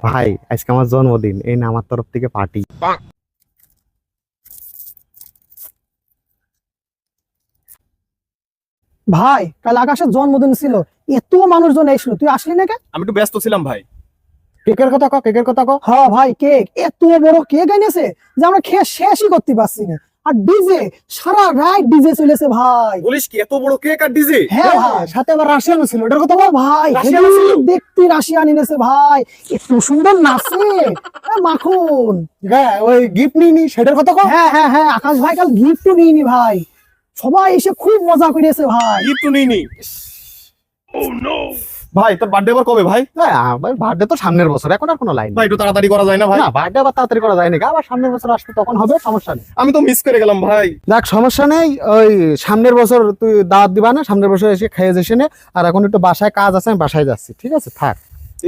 ভাই আজকে আমার জন্মদিন, এই না আমার তরফ থেকে পার্টি। ভাই কাল আকাশের জন্মদিন ছিল, এত মানুষজন এসলো, তুই আসলি না কেন? আমি একটু ব্যস্ত ছিলাম ভাই। কেকের কথা কও, কেকের কথা কও। হ্যাঁ ভাই, কেক এত বড় কেক এনেছে যে আমরা খেয়ে শেষই করতে পারছি না। আর ডিজে, সারা রাত ডিজে চলেছে ভাই। বলিস কি, এত বড় কেক আর ডিজে? হ্যাঁ ভাই, সাথে আবার রাশিয়ানও ছিল, এটার কথা ও বল। ভাই, রাশিয়ান হেবি ছিল? দেখতে রাশিয়ান এনেছে ভাই, এত সুন্দর নাচে। মাখন। হ্যাঁ, ওই গিফট নিনি সেটার কথা কও। হ্যাঁ হ্যাঁ হ্যাঁ, আকাশ ভাই কাল গিফটও নিইনি ভাই, সবাই এসে খুব মজা করেছে ভাই। গিফট নিইনি? ভাই তোর বার্থডে আবার কবে ভাই? হ্যাঁ, আমার বার্থডে তো সামনের বছর, এখন আর কোনো লাইন ভাই একটু তাড়াতাড়ি করা যায় না ভাই? না, বার্থডে আবার তাড়াতাড়ি করা যায় না, আবার সামনের বছর আসবে, তখন হবে, সমস্যা নেই। আমি তো মিস করে গেলাম ভাই। দেখ সমস্যা নেই, ওই সামনের বছর তুই দাওয়াত দিবা না, সামনের বছর এসে খেয়ে যাস নে। আর এখন একটু বাসায় কাজ আছে, আমি বাসায় যাচ্ছি, ঠিক আছে? থাক।